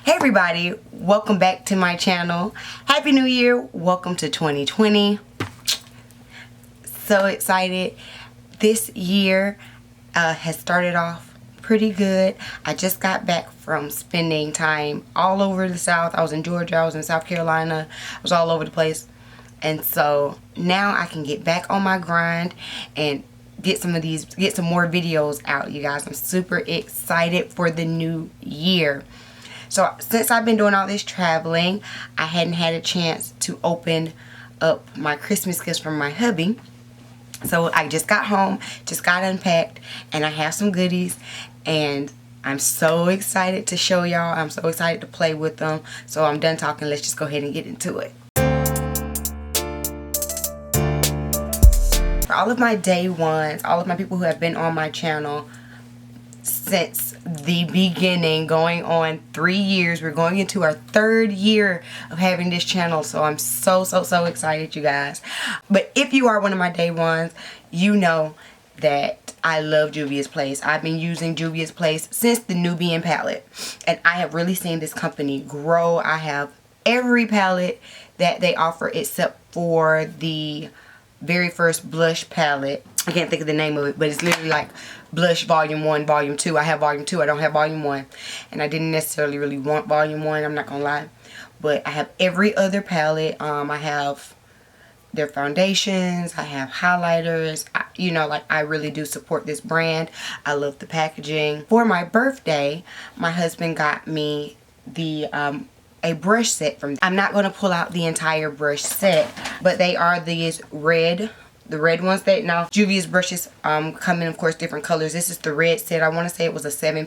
Hey everybody, welcome back to my channel. Happy New Year, welcome to 2020. So excited. This year has started off pretty good. I just got back from spending time all over the South. I was in Georgia, I was in South Carolina, I was all over the place. And so now I can get back on my grind and get some more videos out, you guys. I'm super excited for the new year. So since I've been doing all this traveling, I hadn't had a chance to open up my Christmas gifts from my hubby. So I just got home, just got unpacked, and I have some goodies, and I'm so excited to show y'all. I'm so excited to play with them. So I'm done talking. Let's just go ahead and get into it. For all of my day ones, all of my people who have been on my channel since the beginning, going on 3 years, we're going into our 3rd year of having this channel. So I'm so excited, you guys. But if you are one of my day ones, you know that I love Juvia's Place. I've been using Juvia's Place since the Nubian palette, and I have really seen this company grow. I have every palette that they offer except for the very first blush palette. I can't think of the name of it, but it's literally like blush volume 1, volume 2. I have volume 2, I don't have volume 1, and I didn't necessarily really want volume 1, I'm not gonna lie. But I have every other palette. I have their foundations, I have highlighters. You know, like, I really do support this brand. I love the packaging. For my birthday, my husband got me the a brush set from them. I'm not going to pull out the entire brush set, but they are these the red ones. That now Juvia's brushes come in, of course, different colors. This is the red set. I want to say it was a 7 or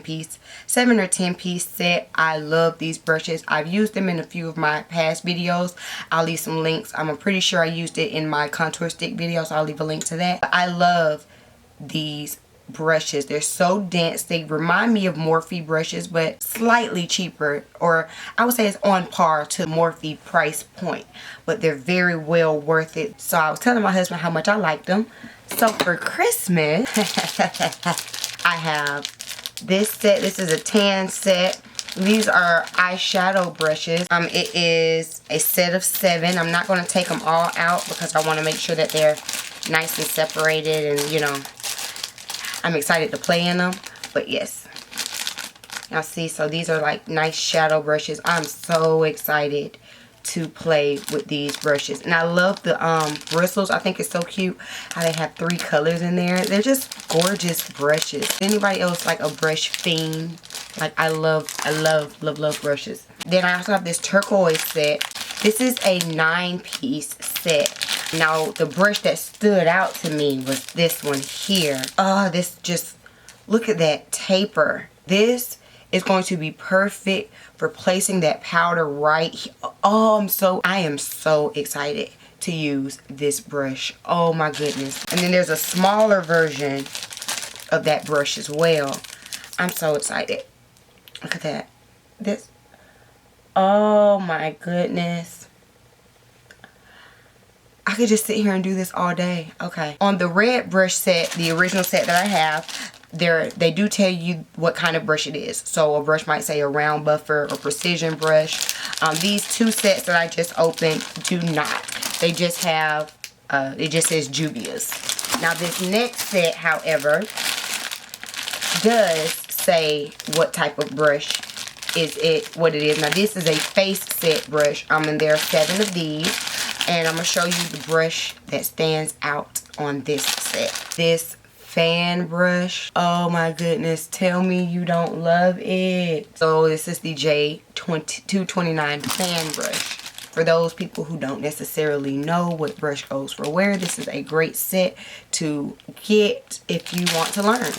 10 piece set. I love these brushes. I've used them in a few of my past videos. I'll leave some links. I'm pretty sure I used it in my contour stick video, so I'll leave a link to that. But I love these brushes. They're so dense. They remind me of Morphe brushes, but slightly cheaper, or I would say it's on par to Morphe price point, but they're very well worth it. So I was telling my husband how much I liked them. So for Christmas I have this set. This is a tan set. These are eyeshadow brushes. It is a set of 7. I'm not going to take them all out because I want to make sure that they're nice and separated, and you know, I'm excited to play in them. But yes, y'all see, so these are like nice shadow brushes. I'm so excited to play with these brushes, and I love the bristles. I think it's so cute how they have 3 colors in there. They're just gorgeous brushes. Anybody else like a brush fiend? Like, I love brushes. Then I also have this turquoise set. This is a 9-piece set. Now, the brush that stood out to me was this one here. Oh, this just, look at that taper. This is going to be perfect for placing that powder right here. Oh, I am so excited to use this brush. Oh my goodness. And then there's a smaller version of that brush as well. I'm so excited. Look at that. This. Oh my goodness. I could just sit here and do this all day. Okay. On the red brush set, the original set that I have, they do tell you what kind of brush it is. So a brush might say a round buffer or precision brush. These 2 sets that I just opened do not. They just have, it just says Juvias. Now this next set, however, does say what type of brush what it is. Now this is a face set brush. And there are 7 of these. And I'm going to show you the brush that stands out on this set. This fan brush. Oh my goodness. Tell me you don't love it. So this is the J229 fan brush. For those people who don't necessarily know what brush goes for where, this is a great set to get if you want to learn.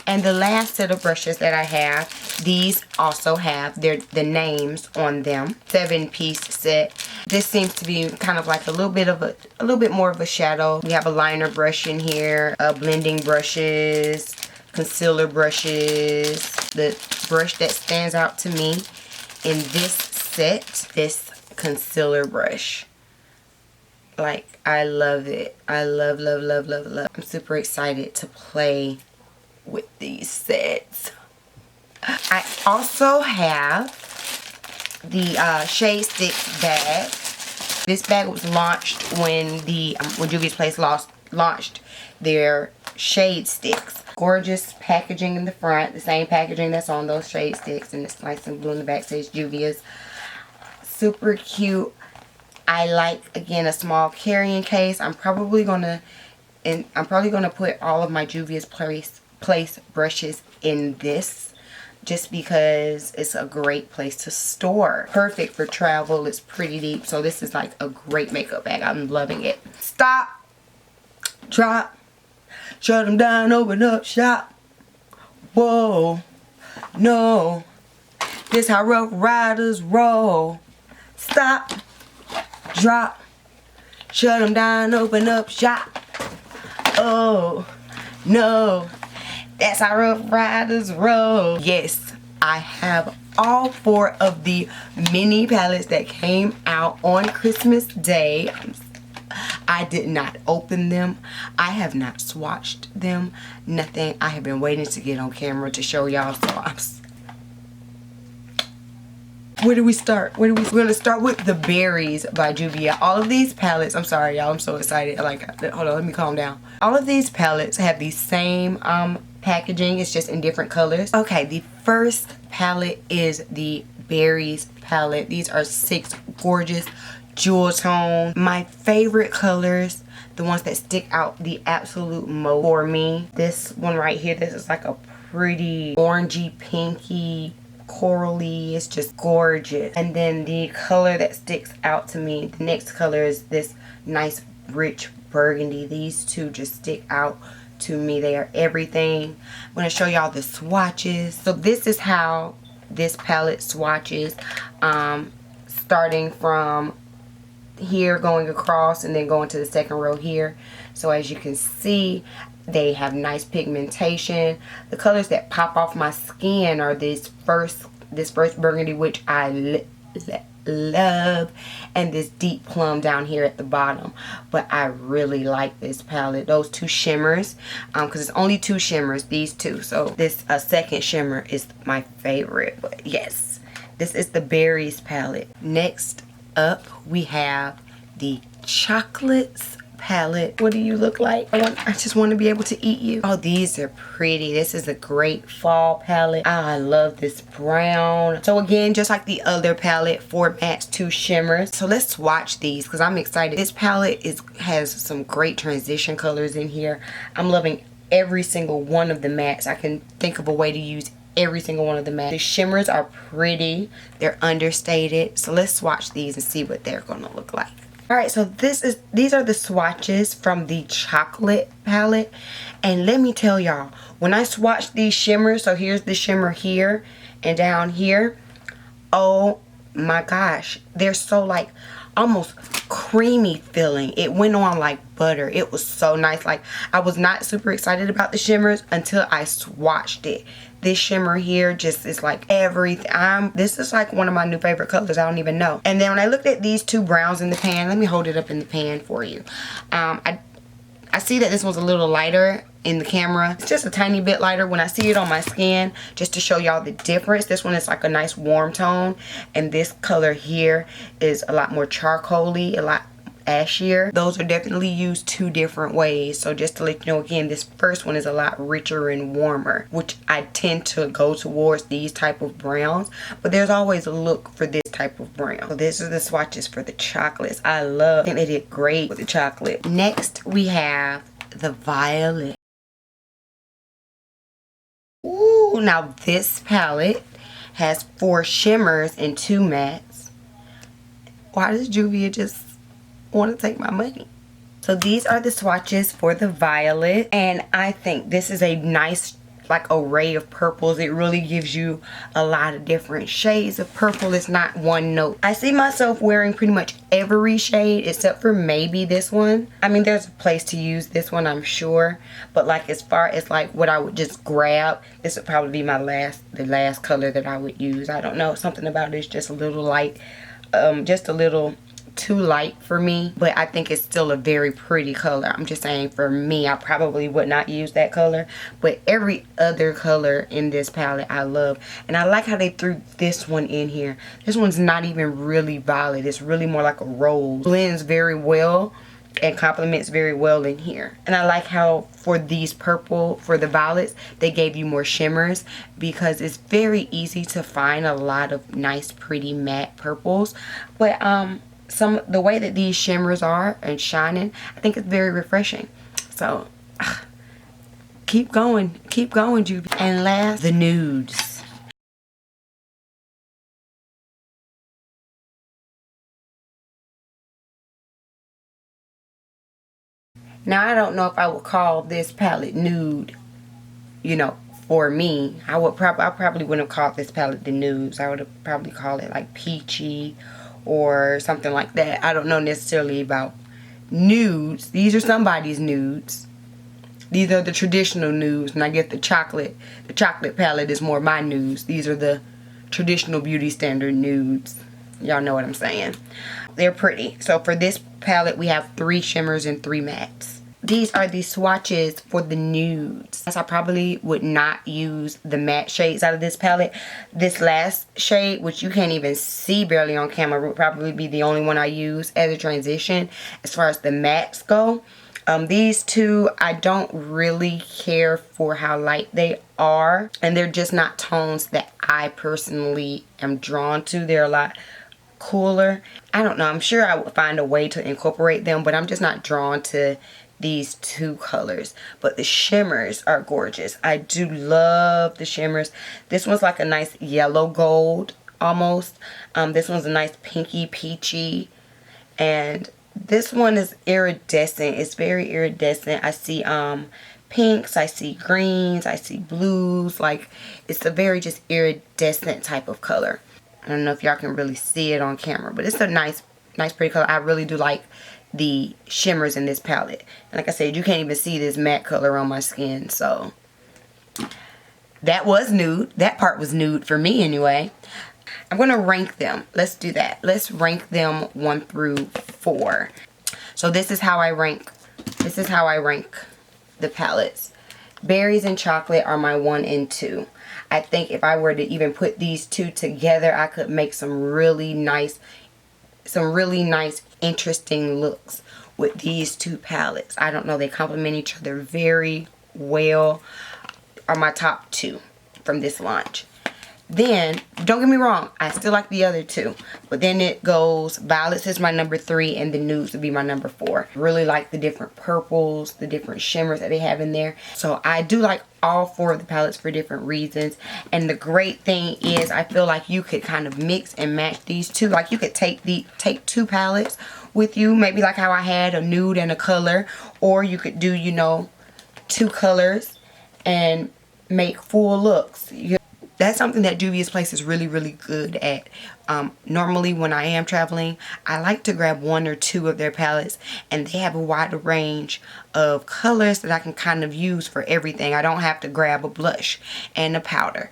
And the last set of brushes that I have, these also have the names on them. 7-piece set. This seems to be kind of like a little bit more of a shadow. We have a liner brush in here, blending brushes, concealer brushes. The brush that stands out to me in this set, this concealer brush. Like, I love it. I love. I'm super excited to play with these sets. I also have the Shade Sticks bag. This bag was launched when Juvia's Place launched their Shade Sticks. Gorgeous packaging in the front, the same packaging that's on those Shade Sticks, and it's nice and blue in the back, says Juvia's. Super cute. I like, again, a small carrying case. I'm probably gonna put all of my Juvia's Place brushes in this, just because it's a great place to store. Perfect for travel. It's pretty deep, so this is like a great makeup bag. I'm loving it. Stop, drop, shut them down, open up shop. Whoa, no, this how Rough Riders roll. Stop, drop, shut them down, open up shop. Oh, no, that's how Rough Riders roll. Yes, I have all 4 of the mini palettes that came out on Christmas Day. I did not open them. I have not swatched them. Nothing. I have been waiting to get on camera to show y'all, so where do we start? We're going to start with the Berries by Juvia. All of these palettes, I'm sorry y'all, I'm so excited. Hold on, let me calm down. All of these palettes have the same packaging. It's just in different colors. Okay, the first palette is the Berries palette. These are 6 gorgeous jewel tones. My favorite colors, the ones that stick out the absolute most for me. This one right here, this is like a pretty orangey, pinky, corally. It's just gorgeous. And then the color that sticks out to me, the next color, is this nice rich burgundy. These two just stick out to me. They are everything. I'm going to show y'all the swatches. So this is how this palette swatches, starting from here, going across, and then going to the second row here. So as you can see, they have nice pigmentation. The colors that pop off my skin are this first burgundy, which I love, and this deep plum down here at the bottom. But I really like this palette. Those 2 shimmers, because it's only 2 shimmers, these 2. So this second shimmer is my favorite. But yes, this is the Berries palette. Next up, we have the Chocolates palette. What do you look like? I just want to be able to eat you. Oh, these are pretty. This is a great fall palette. I love this brown. So again, just like the other palette, 4 mattes, 2 shimmers. So let's swatch these because I'm excited. This palette has some great transition colors in here. I'm loving every single one of the mattes. I can think of a way to use every single one of the mattes. The shimmers are pretty. They're understated. So let's swatch these and see what they're going to look like. Alright, so these are the swatches from the Chocolate palette. And let me tell y'all, when I swatched these shimmers, so here's the shimmer here and down here. Oh my gosh. They're so like almost creamy feeling. It went on like butter. It was so nice. Like, I was not super excited about the shimmers until I swatched it. This shimmer here just is like everything. This is like one of my new favorite colors. I don't even know. And then when I looked at these 2 browns in the pan, let me hold it up in the pan for you. I see that this one's a little lighter in the camera. It's just a tiny bit lighter when I see it on my skin, just to show y'all the difference. This one is like a nice warm tone, and this color here is a lot more charcoaly, a lot ashier. Those are definitely used 2 different ways. So just to let you know, again, this first one is a lot richer and warmer, which I tend to go towards these type of browns, but there's always a look for this type of brown. So this is the swatches for the chocolates. I think they did great with the chocolate. Next we have the violet. Ooh, now this palette has 4 shimmers and 2 mattes. Why does Juvia just want to take my money? So these are the swatches for the violet, and I think this is a nice like array of purples. It really gives you a lot of different shades of purple. It's not one note. I see myself wearing pretty much every shade except for maybe this one. I mean, there's a place to use this one, I'm sure, but like as far as like what I would just grab, this would probably be the last color that I would use. I don't know, something about it is just a little light, just a little too light for me, but I think it's still a very pretty color. I'm just saying, for me, I probably would not use that color, but every other color in this palette I love. And I like how they threw this one in here. This one's not even really violet. It's really more like a rose. Blends very well and complements very well in here. And I like how for these purple, for the violets, they gave you more shimmers, because it's very easy to find a lot of nice pretty matte purples, but the way that these shimmers are and shining, I think it's very refreshing. So keep going, Juvia. And last, the nudes. Now, I don't know if I would call this palette nude, you know, for me. I probably wouldn't have called this palette the nudes. I would have probably called it like peachy or something like that. I don't know necessarily about nudes. These are somebody's nudes. These are the traditional nudes, and I guess the chocolate palette is more my nudes. These are the traditional beauty standard nudes. Y'all know what I'm saying. They're pretty. So for this palette, we have 3 shimmers and 3 mattes. These are the swatches for the nudes. I probably would not use the matte shades out of this palette. This last shade, which you can't even see barely on camera, would probably be the only one I use as a transition as far as the mattes go. These two, I don't really care for how light they are, and they're just not tones that I personally am drawn to. They're a lot cooler. I don't know, I'm sure I would find a way to incorporate them, but I'm just not drawn to these 2 colors. But the shimmers are gorgeous. I do love the shimmers. This one's like a nice yellow gold almost. This one's a nice pinky peachy, and this one is iridescent. It's very iridescent. I see pinks, I see greens, I see blues. Like, it's a very just iridescent type of color. I don't know if y'all can really see it on camera, but it's a nice pretty color. I really do like the shimmers in this palette. And like I said, you can't even see this matte color on my skin. So that was nude. That part was nude for me anyway. I'm going to rank them. Let's do that. Let's rank them 1 through 4. So this is how I rank. This is how I rank the palettes. Berries and chocolate are my 1 and 2. I think if I were to even put these 2 together, I could make some really nice, interesting looks with these 2 palettes. I don't know, they complement each other very well. Are my top 2 from this launch. Then, don't get me wrong, I still like the other 2. But then it goes, violets is my number 3, and the nudes would be my number 4. Really like the different purples, the different shimmers that they have in there. So I do like all 4 of the palettes for different reasons. And the great thing is, I feel like you could kind of mix and match these 2. Like, you could take 2 palettes with you, maybe like how I had a nude and a color. Or you could do, you know, 2 colors and make full looks. That's something that Juvia's Place is really, really good at. Normally when I am traveling, I like to grab 1 or 2 of their palettes, and they have a wide range of colors that I can kind of use for everything. I don't have to grab a blush and a powder,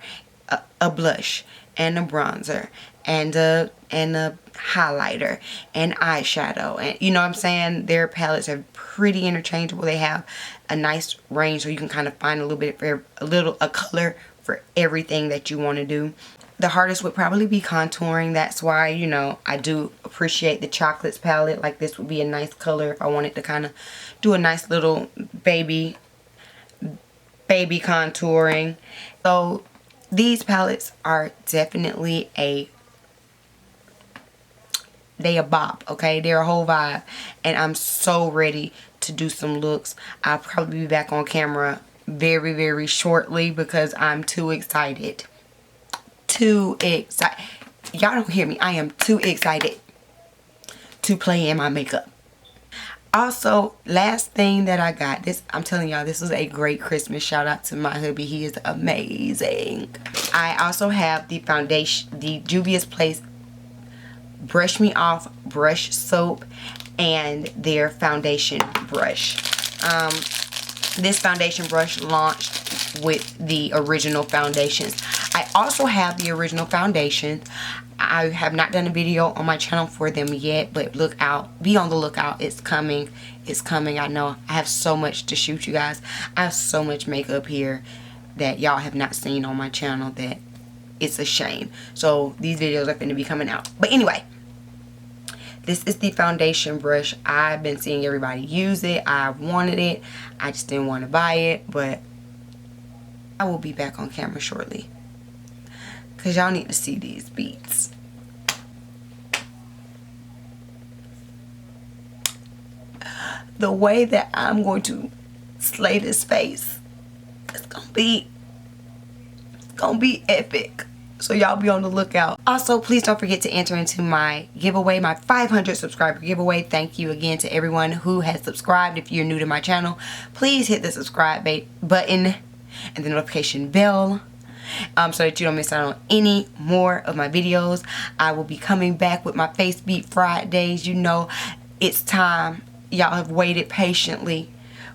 a blush and a bronzer, and a highlighter and eyeshadow, and you know what I'm saying. Their palettes are pretty interchangeable. They have a nice range, so you can kind of find a little bit for a color for everything that you want to do. The hardest would probably be contouring. That's why, you know, I do appreciate the chocolates palette. Like, this would be a nice color if I wanted to kind of do a nice little baby contouring. So these palettes are definitely a bop, okay? They're a whole vibe, and I'm so ready to do some looks. I'll probably be back on camera very, very shortly because I'm too excited. Y'all don't hear me. I am too excited to play in my makeup. Also, last thing that I got, this, I'm telling y'all, this was a great Christmas. Shout out to my hubby. He is amazing. I also have the foundation, the Juvia's Place Brush Me Off brush soap, and their foundation brush. This foundation brush launched with the original foundations. I also have the original foundation. I have not done a video on my channel for them yet, but look out, be on the lookout. It's coming. It's coming. I know I have so much to shoot, you guys. I have so much makeup here that y'all have not seen on my channel that it's a shame. So these videos are going to be coming out. But anyway, this is the foundation brush. I've been seeing everybody use it. I wanted it. I just didn't want to buy it, but I will be back on camera shortly because y'all need to see these beats. The way that I'm going to slay this face, it's gonna be epic. So y'all be on the lookout. Also, please don't forget to enter into my giveaway, my 500 subscriber giveaway. Thank you again to everyone who has subscribed. If you're new to my channel, please hit the subscribe button and the notification bell so that you don't miss out on any more of my videos. I will be coming back with my Face Beat Fridays. You know, it's time. Y'all have waited patiently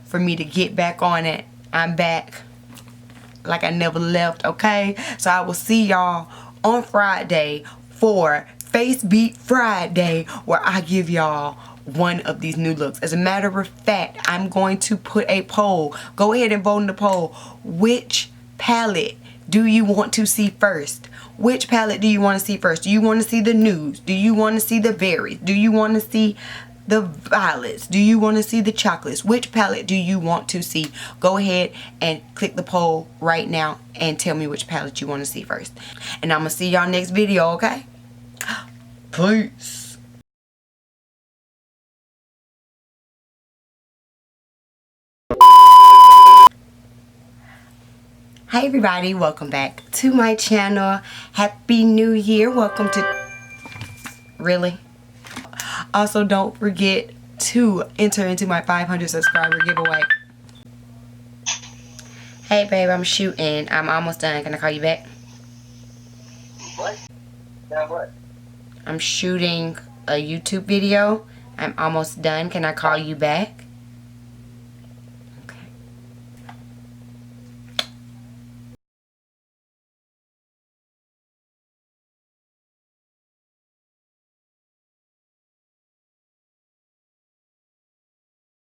for me to get back on it. I'm back like I never left, okay? So I will see y'all on Friday for Face Beat Friday, where I give y'all one of these new looks. As a matter of fact, I'm going to put a poll. Go ahead and vote in the poll. Which palette do you want to see first? Which palette do you want to see first? Do you want to see the nudes? Do you want to see the berries? Do you want to see the violets? Do you want to see the chocolates? Which palette do you want to see? Go ahead and click the poll right now and tell me which palette you want to see first. And I'm going to see y'all next video, okay? Peace. Hi everybody, welcome back to my channel. Happy New Year. Welcome to... Really? Also, don't forget to enter into my 500 subscriber giveaway. Hey babe, I'm shooting. I'm almost done. Can I call you back? What? Yeah, what? I'm shooting a YouTube video. I'm almost done. Can I call you back?